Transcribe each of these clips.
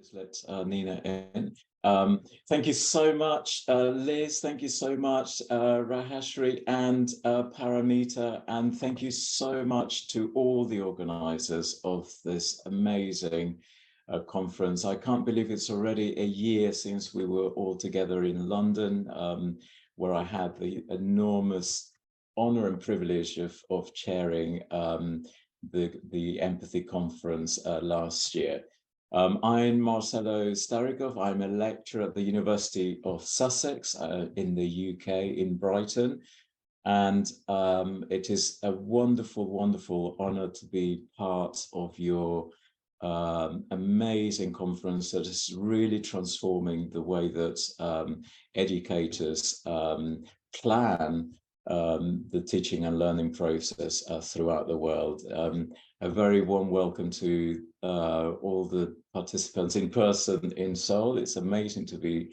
Just let Nina in. Thank you so much, Liz. Thank you so much, Rahashri and Paramita. And thank you so much to all the organizers of this amazing conference. I can't believe it's already a year since we were all together in London, where I had the enormous honor and privilege of chairing the Empathy Conference last year. I'm Marcelo Staricoff. I'm a lecturer at the University of Sussex in the UK, in Brighton. And it is a wonderful, wonderful honor to be part of your amazing conference that is really transforming the way that educators plan the teaching and learning process throughout the world. A very warm welcome to all the participants in person in Seoul. It's amazing to be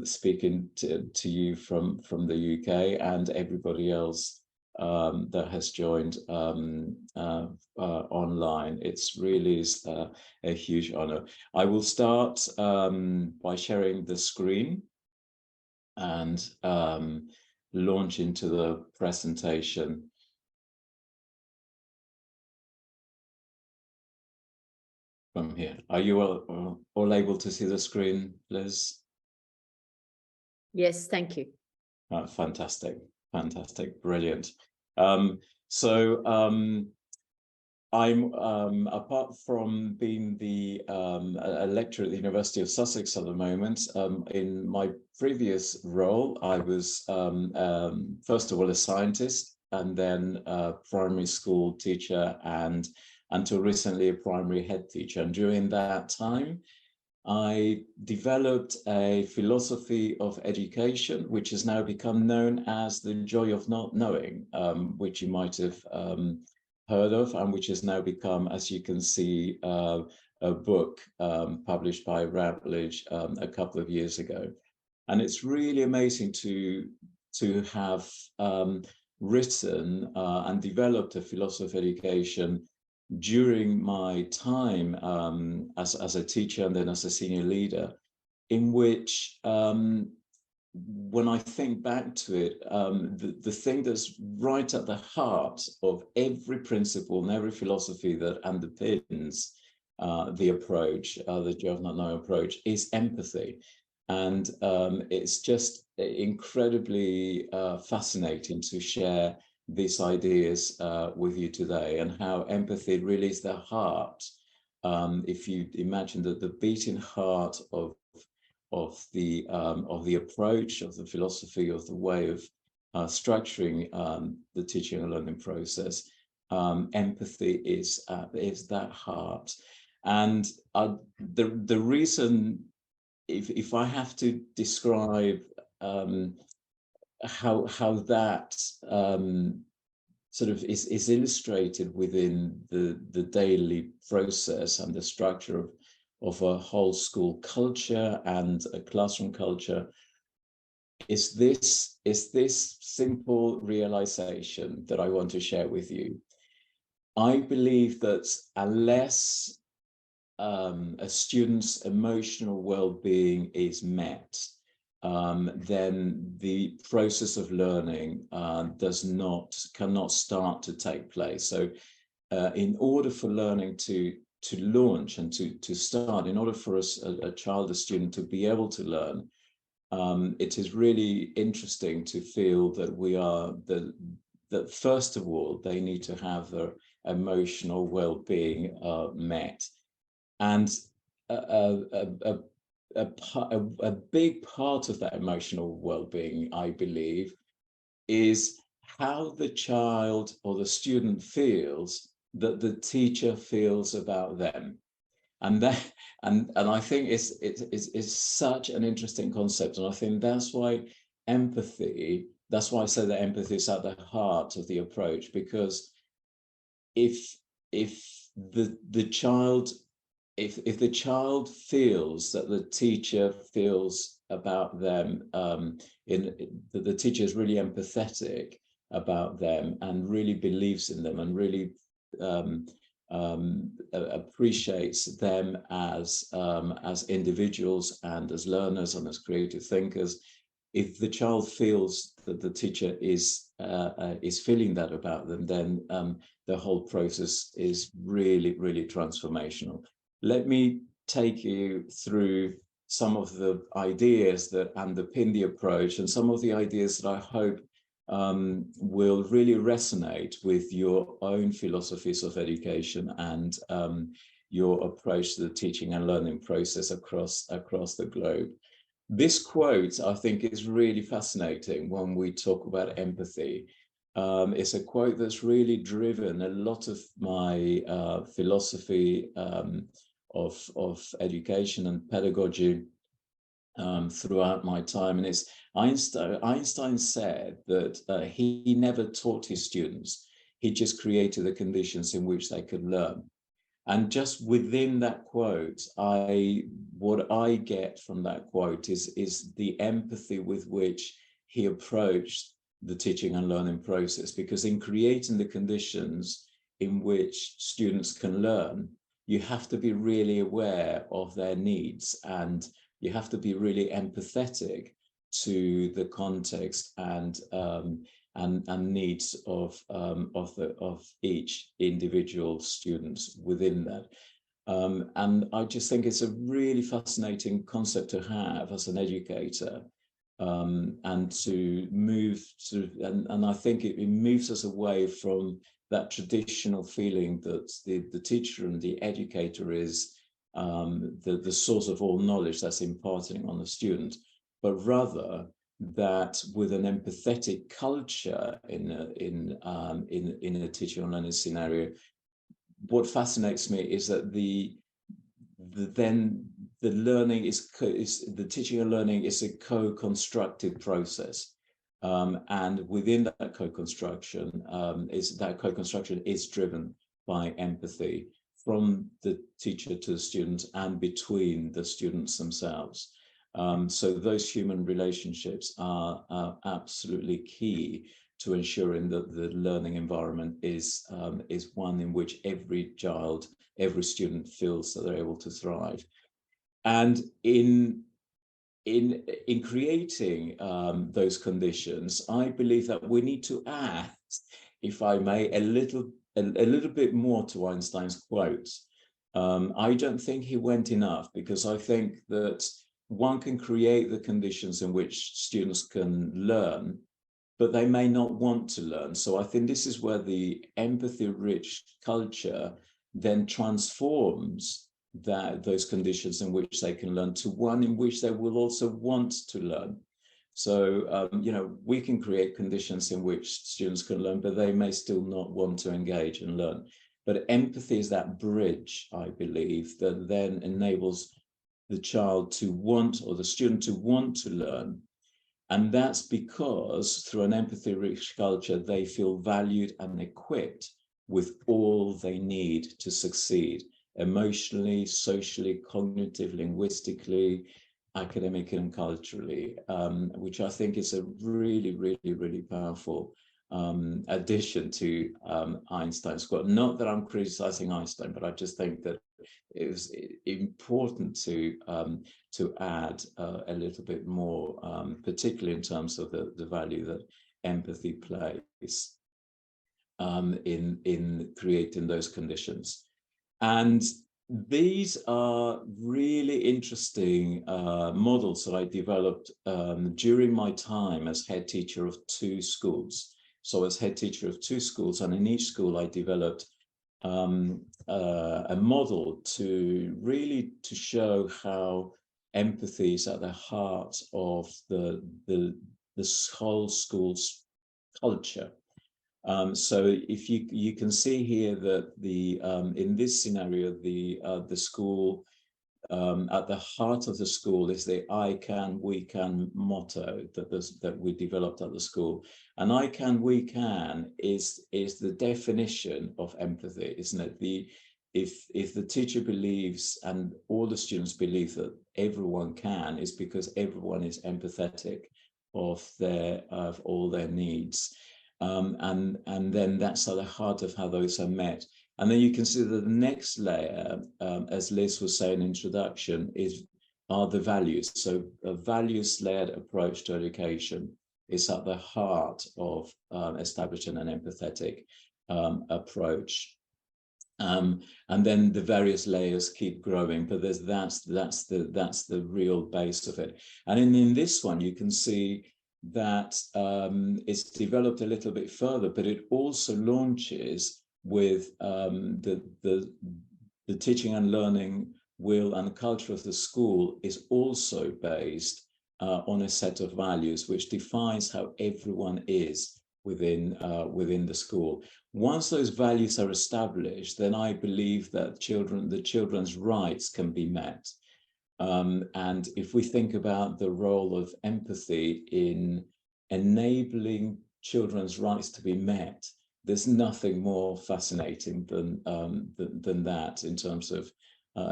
speaking to you from the UK and everybody else that has joined online. It's really is a huge honor. I will start by sharing the screen and launch into the presentation. From here. Are you all able to see the screen, Liz? Yes, thank you. Fantastic, fantastic, brilliant. I'm, apart from being a lecturer at the University of Sussex at the moment, in my previous role, I was first of all a scientist and then a primary school teacher and until recently a primary head teacher. And during that time, I developed a philosophy of education, which has now become known as the joy of not knowing, which you might have heard of, and which has now become, as you can see, a book published by Routledge a couple of years ago. And it's really amazing to have written and developed a philosophy of education during my time as a teacher and then as a senior leader, in which when I think back to it, the thing that's right at the heart of every principle and every philosophy that underpins the approach, the joy of not knowing approach, is empathy. And it's just incredibly fascinating to share these ideas with you today, and how empathy really is the heart. If you imagine that the beating heart of the approach, of the philosophy, of the way of structuring the teaching and learning process, empathy is that heart. And the reason, if I have to describe how that sort of is illustrated within the daily process and the structure of a whole school culture and a classroom culture, is this simple realization that I want to share with you. I believe that unless a student's emotional well-being is met, then the process of learning cannot start to take place. So in order for learning to launch and to start, in order for a child, a student, to be able to learn, it is really interesting to feel that that first of all, they need to have their emotional well-being met. And a big part of that emotional well-being, I believe, is how the child or the student feels that the teacher feels about them. And I think it's such an interesting concept. And I think that's why I say that empathy is at the heart of the approach, because if the child feels that the teacher feels about them, that the teacher is really empathetic about them and really believes in them and really appreciates them as individuals and as learners and as creative thinkers. If the child feels that the teacher is feeling that about them, then the whole process is really, really transformational. Let me take you through some of the ideas that underpin the approach and some of the ideas that I hope will really resonate with your own philosophies of education and your approach to the teaching and learning process across the globe. This quote, I think, is really fascinating when we talk about empathy. It's a quote that's really driven a lot of my philosophy of education and pedagogy throughout my time. And it's Einstein said that he never taught his students. He just created the conditions in which they could learn. And just within that quote, what I get from that quote is the empathy with which he approached the teaching and learning process. Because in creating the conditions in which students can learn, you have to be really aware of their needs, and you have to be really empathetic to the context and needs of each individual student within that. And I just think it's a really fascinating concept to have as an educator, and to move to, and I think it moves us away from that traditional feeling that the teacher and the educator is the source of all knowledge that's imparting on the student, but rather that with an empathetic culture in a teaching and learning scenario, what fascinates me is that the learning is the teaching and learning is a co-constructed process, and within that co-construction is driven by empathy from the teacher to the student and between the students themselves. So those human relationships are absolutely key to ensuring that the learning environment is one in which every child, every student feels that they're able to thrive. And in creating those conditions, I believe that we need to add, if I may, a little bit more to Einstein's quotes. I don't think he went enough, because I think that one can create the conditions in which students can learn, but they may not want to learn. So I think this is where the empathy-rich culture then transforms those conditions in which they can learn to one in which they will also want to learn. So, we can create conditions in which students can learn, but they may still not want to engage and learn. But empathy is that bridge, I believe, that then enables the child to want, or the student to want to learn. And that's because through an empathy-rich culture, they feel valued and equipped with all they need to succeed, emotionally, socially, cognitively, linguistically, academically, and culturally, which I think is a really, really, really powerful addition to Einstein's quote. Not that I'm criticizing Einstein, but I just think that it was important to add a little bit more, particularly in terms of the value that empathy plays in creating those conditions. And these are really interesting models that I developed during my time as head teacher of 2 schools. So as head teacher of 2 schools, and in each school I developed a model to show how empathy is at the heart of the whole school's culture. So if you can see here that in this scenario, the school, at the heart of the school is the I can, we can motto that we developed at the school. And I can, we can is the definition of empathy, isn't it? If the teacher believes and all the students believe that everyone can, is because everyone is empathetic of all their needs. And then that's at the heart of how those are met. And then you consider the next layer, as Liz was saying in introduction, are the values. So a values-led approach to education is at the heart of establishing an empathetic approach. And then the various layers keep growing, but that's the real base of it. And in this one, you can see that it's developed a little bit further, but it also launches with the teaching and learning will and culture of the school is also based on a set of values which defines how everyone is within the school. Once those values are established, then I believe that the children's rights can be met. And if we think about the role of empathy in enabling children's rights to be met, there's nothing more fascinating than that in terms of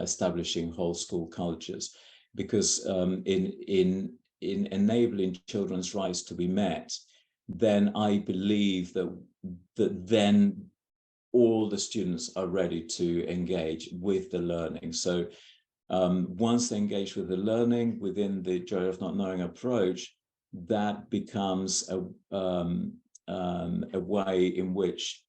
establishing whole school cultures, because in enabling children's rights to be met, then I believe that then all the students are ready to engage with the learning. So once they engage with the learning within the Joy of Not Knowing approach, that becomes a way in which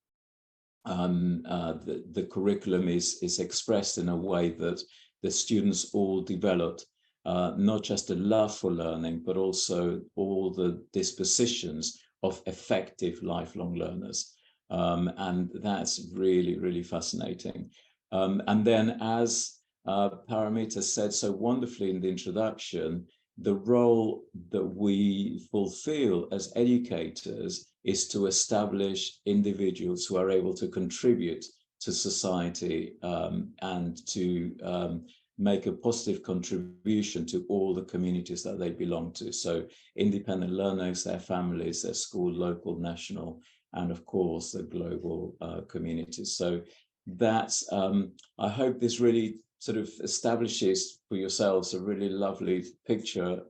the curriculum is expressed in a way that the students all developed not just a love for learning, but also all the dispositions of effective lifelong learners. And that's really, really fascinating. And then, as Paramita said so wonderfully in the introduction, the role that we fulfill as educators is to establish individuals who are able to contribute to society and to make a positive contribution to all the communities that they belong to. So independent learners, their families, their school, local, national, and of course the global communities. So that's, I hope this really sort of establishes for yourselves a really lovely picture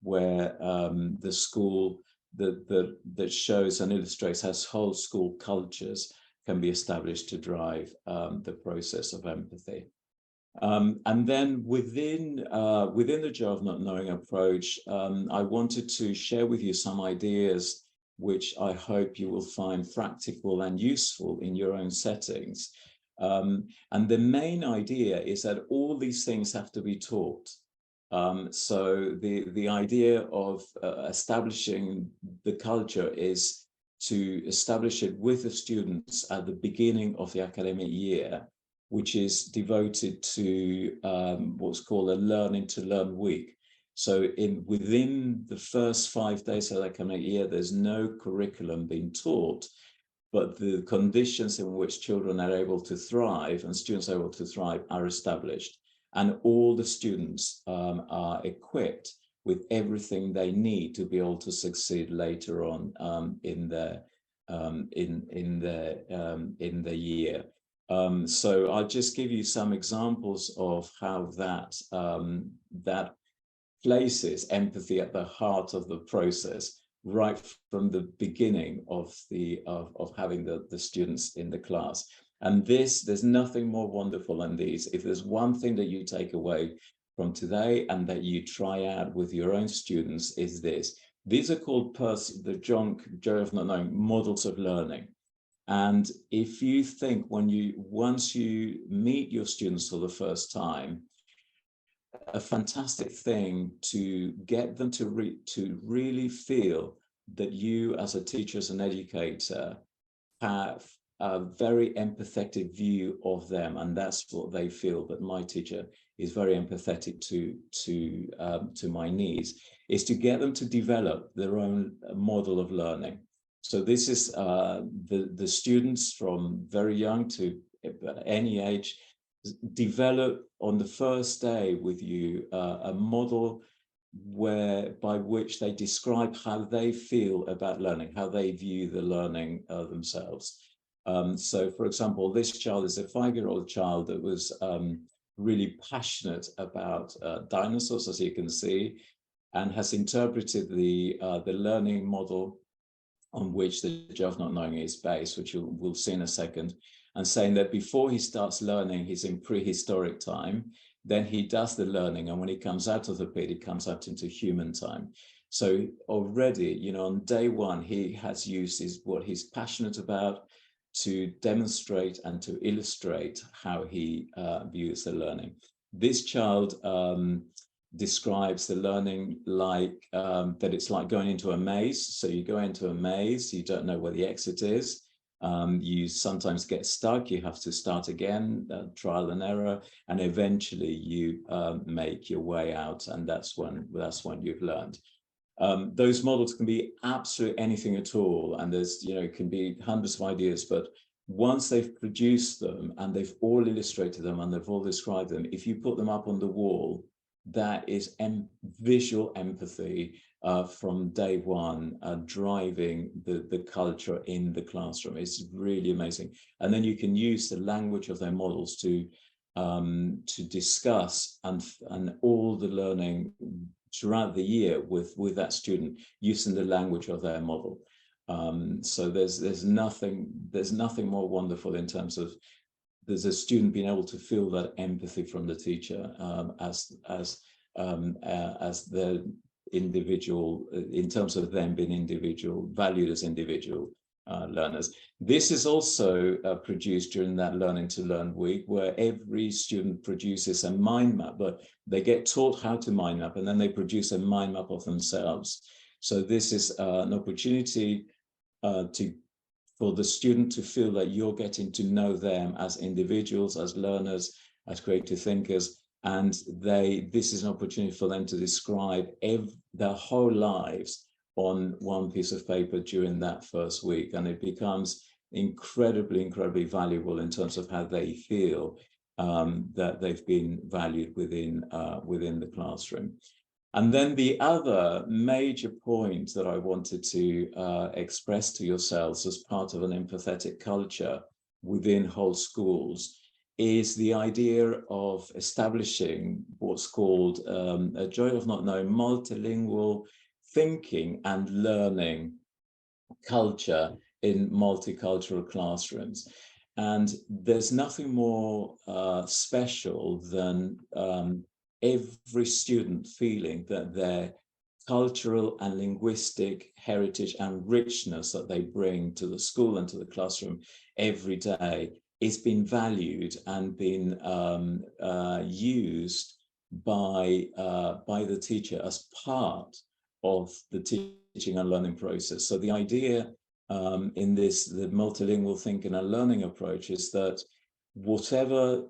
where the school that shows and illustrates how whole school cultures can be established to drive the process of empathy. And then within the Joy of Not Knowing approach, I wanted to share with you some ideas which I hope you will find practical and useful in your own settings. And the main idea is that all these things have to be taught. So the idea of establishing the culture is to establish it with the students at the beginning of the academic year, which is devoted to what's called a Learning to Learn week. So within the first 5 days of the academic year, there's no curriculum being taught, but the conditions in which children are able to thrive and students are able to thrive are established. And all the students are equipped with everything they need to be able to succeed later on in the year. So I'll just give you some examples of how that places empathy at the heart of the process, right from the beginning of having the students in the class. And there's nothing more wonderful than these. If there's one thing that you take away from today and that you try out with your own students, is this. These are called the Joy of Not Knowing models of learning. And if you think once you meet your students for the first time, a fantastic thing to get them to really feel that you as a teacher, as an educator, have a very empathetic view of them, and that's what they feel, that my teacher is very empathetic to my needs, is to get them to develop their own model of learning. So this is the students from very young to any age develop on the first day with you a model by which they describe how they feel about learning, how they view the learning themselves. So, for example, this child is a 5-year-old child that was really passionate about dinosaurs, as you can see, and has interpreted the learning model on which the Joy of Not Knowing is based, which we'll see in a second. and saying that before he starts learning, he's in prehistoric time, then he does the learning, and when he comes out of the pit, he comes out into human time. So already, you know, on day one, he has used what he's passionate about to demonstrate and to illustrate how he views the learning. This child describes the learning like that it's like going into a maze. So you go into a maze, you don't know where the exit is. You sometimes get stuck, you have to start again, trial and error, and eventually you make your way out, and that's when you've learned. Those models can be absolutely anything at all, and there's, you know, it can be hundreds of ideas, but once they've produced them and they've all illustrated them and they've all described them, if you put them up on the wall, that is visual empathy from day one, driving the culture in the classroom. It's really amazing. And then you can use the language of their models to discuss and all the learning throughout the year with that student using the language of their model. So there's nothing more wonderful in terms of there's a student being able to feel that empathy from the teacher as the individual, in terms of them being individual, valued as individual learners. This is also produced during that Learning to Learn week, where every student produces a mind map, but they get taught how to mind map, and then they produce a mind map of themselves. So this is an opportunity for the student to feel that you're getting to know them as individuals, as learners, as creative thinkers, and this is an opportunity for them to describe their whole lives on one piece of paper during that first week, and it becomes incredibly valuable in terms of how they feel that they've been valued within the classroom. And then the other major point that I wanted to express to yourselves as part of an empathetic culture within whole schools is the idea of establishing what's called a joy of not knowing multilingual thinking and learning culture in multicultural classrooms. And there's nothing more special than every student feeling that their cultural and linguistic heritage and richness that they bring to the school and to the classroom every day is being valued and being used by the teacher as part of the teaching and learning process. So the idea in the multilingual thinking and learning approach is that whatever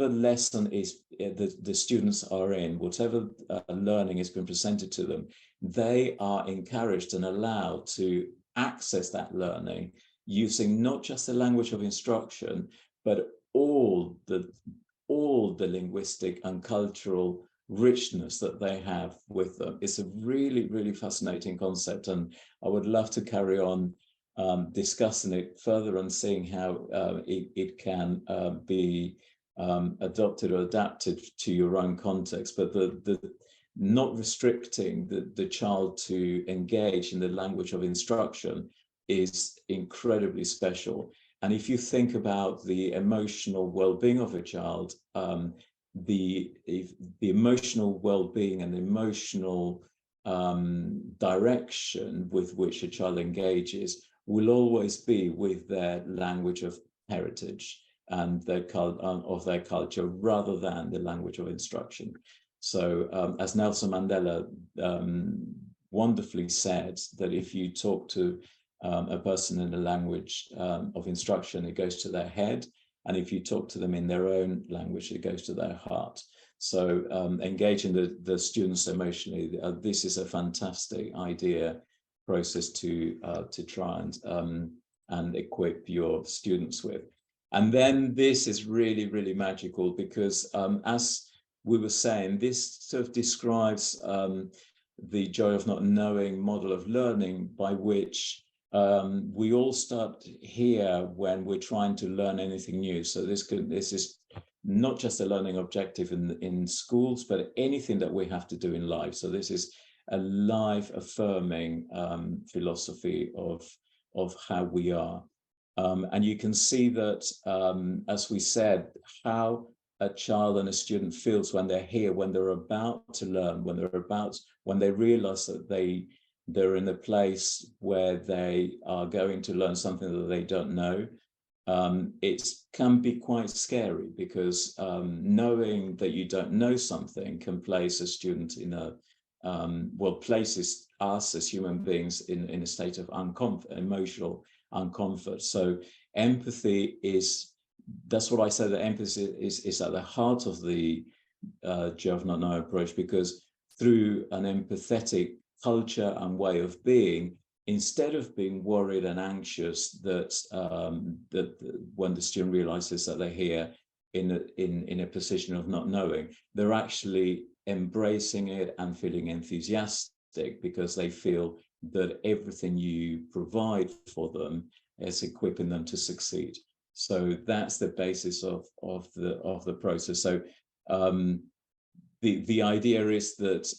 lesson is the students are in, whatever learning has been presented to them, they are encouraged and allowed to access that learning using not just the language of instruction, but all the linguistic and cultural richness that they have with them. It's a really fascinating concept, and I would love to carry on discussing it further and seeing how it can be adopted or adapted to your own context, but the not restricting the child to engage in the language of instruction is incredibly special. And if you think about the emotional well-being of a child, the emotional well-being and the emotional direction with which a child engages will always be with their language of heritage and of their culture, rather than the language of instruction. So as Nelson Mandela wonderfully said, that if you talk to a person in the language of instruction, it goes to their head, and if you talk to them in their own language, it goes to their heart. So engaging the students emotionally, this is a fantastic process to try and equip your students with. And then this is really magical, because as we were saying, this sort of describes the joy of not knowing model of learning, by which we all start here when we're trying to learn anything new. So this is not just a learning objective in schools, but anything that we have to do in life. So this is a life affirming philosophy of how we are. And you can see that, as we said, how a child and a student feels when they're here, when they're about to learn, when they realize that they're in a place where they are going to learn something that they don't know. It can be quite scary, because knowing that you don't know something can place a student in a, places us as human beings in a state of emotional uncomfort. So empathy that's what I say, that empathy is at the heart of the Joy of Not Knowing approach, because through an empathetic culture and way of being, instead of being worried and anxious that when the student realizes that they're here in a position of not knowing, they're actually embracing it and feeling enthusiastic, because they feel that everything you provide for them is equipping them to succeed. So that's the basis of the process. So the idea is that,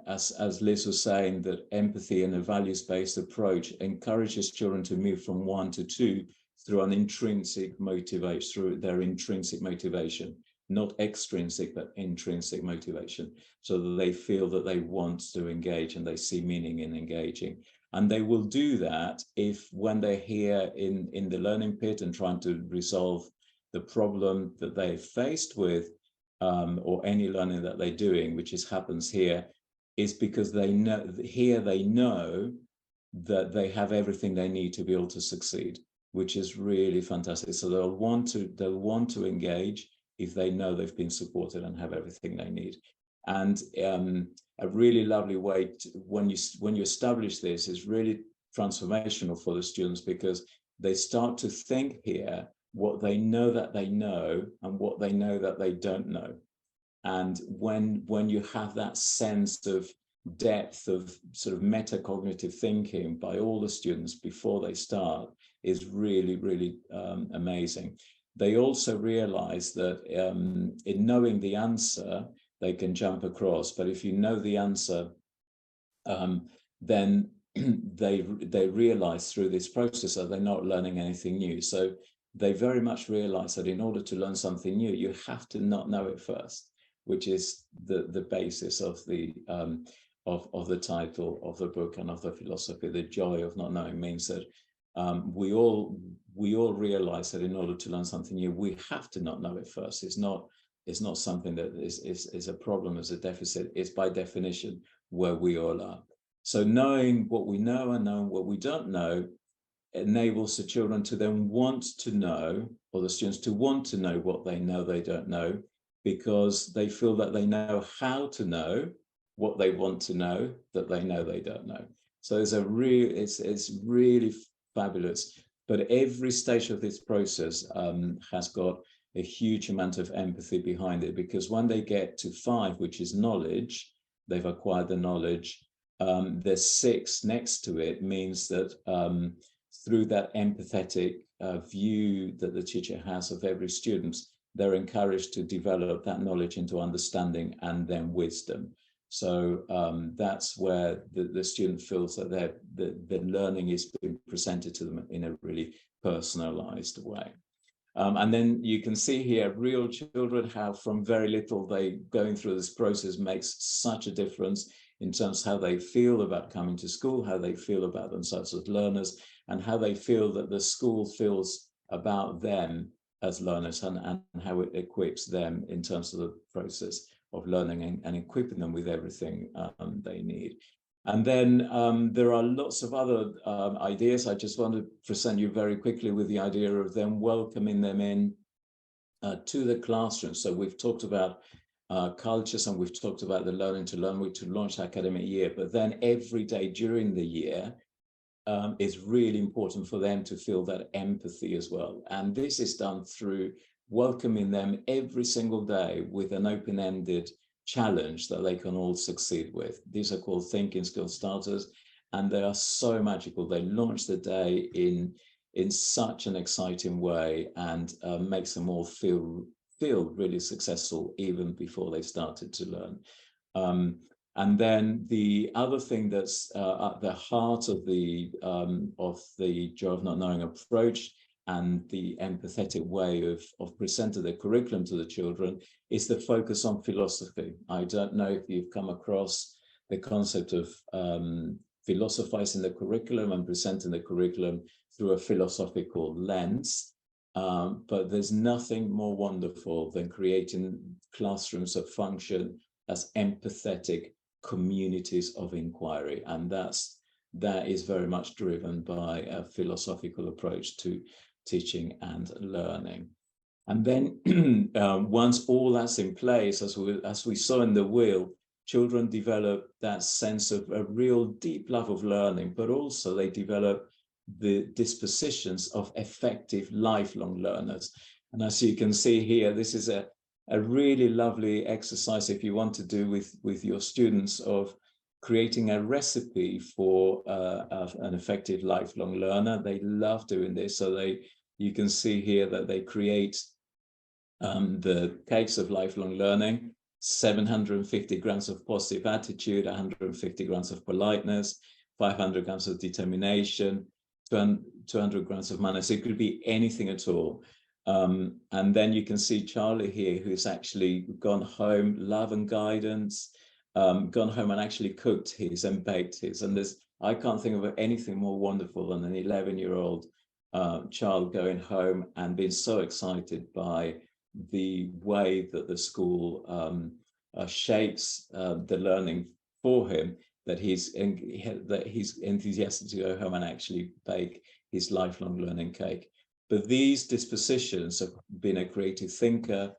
as Liz was saying, that empathy and a values-based approach encourages children to move from 1 to 2 through an intrinsic motivation, through their intrinsic motivation, not extrinsic, but intrinsic motivation, so that they feel that they want to engage and they see meaning in engaging. And they will do that if, when they're here in the learning pit and trying to resolve the problem that they're faced with, or any learning that they're doing, which happens here, is because they know that they have everything they need to be able to succeed, which is really fantastic. So they'll want to engage if they know they've been supported and have everything they need. And a really lovely way when you establish this is really transformational for the students, because they start to think here what they know that they know and what they know that they don't know. And when you have that sense of depth of sort of metacognitive thinking by all the students before they start, is really, really amazing. They also realize that in knowing the answer, they can jump across. But if you know the answer, then they realize through this process that they're not learning anything new. So they very much realize that in order to learn something new, you have to not know it first, which is the basis of the title of the book and of the philosophy. The joy of not knowing means that we all realize that in order to learn something new, we have to not know it first. It's not something that is a problem, as a deficit. It's by definition where we all are. So knowing what we know and knowing what we don't know enables the children to then want to know, or the students to want to know what they know they don't know, because they feel that they know how to know what they want to know that they know they don't know. So it's really fabulous. But every stage of this process has got a huge amount of empathy behind it, because when they get to 5, which is knowledge, they've acquired the knowledge, there's 6 next to it, means that through that empathetic view that the teacher has of every student, they're encouraged to develop that knowledge into understanding and then wisdom. So that's where the student feels that the learning is being presented to them in a really personalized way. And then you can see here real children, how from very little going through this process makes such a difference in terms of how they feel about coming to school, how they feel about themselves as learners, and how they feel that the school feels about them as learners, and how it equips them in terms of the process of learning and equipping them with everything they need. And then there are lots of other ideas. I just want to present you very quickly with the idea of them welcoming them in to the classroom. So we've talked about cultures, and we've talked about the learning to learn, to launch the academic year, but then every day during the year, it's really important for them to feel that empathy as well. And this is done through welcoming them every single day with an open-ended challenge that they can all succeed with. These are called thinking skill starters, and they are so magical. They launch the day in such an exciting way, and makes them all feel really successful even before they started to learn. And then the other thing that's at the heart of the Joy of Not Knowing approach and the empathetic way of presenting the curriculum to the children is the focus on philosophy. I don't know if you've come across the concept of philosophizing the curriculum and presenting the curriculum through a philosophical lens. But there's nothing more wonderful than creating classrooms that function as empathetic communities of inquiry. And that is very much driven by a philosophical approach to teaching and learning. And then once all that's in place, as we saw in the wheel, children develop that sense of a real deep love of learning, but also they develop the dispositions of effective lifelong learners. And as you can see here, this is a really lovely exercise if you want to do with your students of creating a recipe for an effective lifelong learner. They love doing this. So you can see here that they create the cakes of lifelong learning, 750 grams of positive attitude, 150 grams of politeness, 500 grams of determination, 200 grams of manners. It could be anything at all. And then you can see Charlie here, who's actually gone home, love and guidance, gone home and actually cooked his and baked his. And I can't think of anything more wonderful than an 11-year-old child going home and being so excited by the way that the school shapes the learning for him, that he's enthusiastic to go home and actually bake his lifelong learning cake. But these dispositions of being a creative thinker,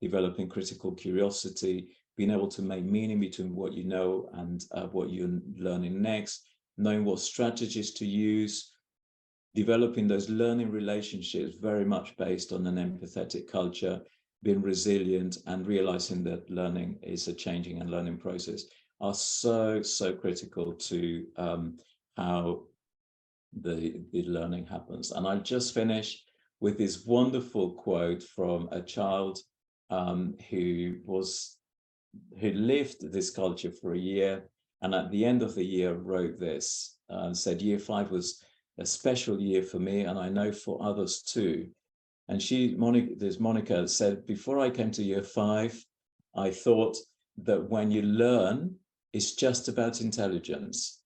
developing critical curiosity, being able to make meaning between what you know and what you're learning next, knowing what strategies to use, developing those learning relationships very much based on an empathetic culture, being resilient and realizing that learning is a changing and learning process are so critical to how the learning happens. And I'll just finish with this wonderful quote from a child who lived this culture for a year, and at the end of the year wrote this and said, "Year 5 was a special year for me, and I know for others too." And Monica said, "Before I came to year 5, I thought that when you learn, it's just about intelligence.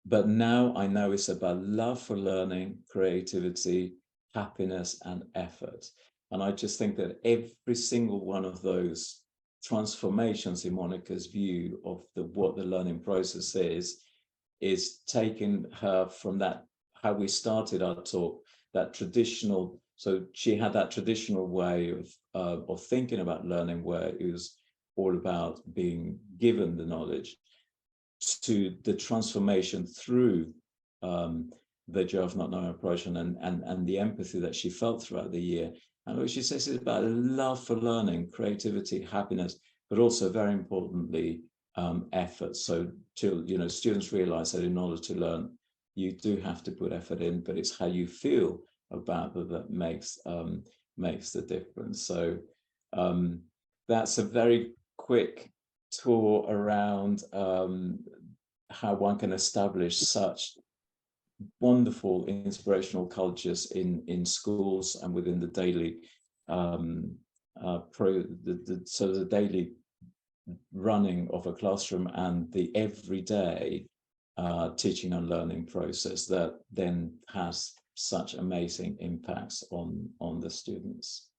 But now I know it's about love for learning, creativity, happiness, and effort." And I just think that every single one of those transformations in Monica's view of what the learning process is taking her from that, how we started our talk, that traditional. So she had that traditional way of thinking about learning, where it was all about being given the knowledge, to the transformation through the joy of not knowing approach and the empathy that she felt throughout the year. And what she says is about a love for learning, creativity, happiness, but also very importantly, effort. So students realize that in order to learn, you do have to put effort in, but it's how you feel about that makes the difference. So that's a very quick tour around how one can establish such wonderful inspirational cultures in schools and within the daily the daily running of a classroom and the everyday teaching and learning process that then has such amazing impacts on the students.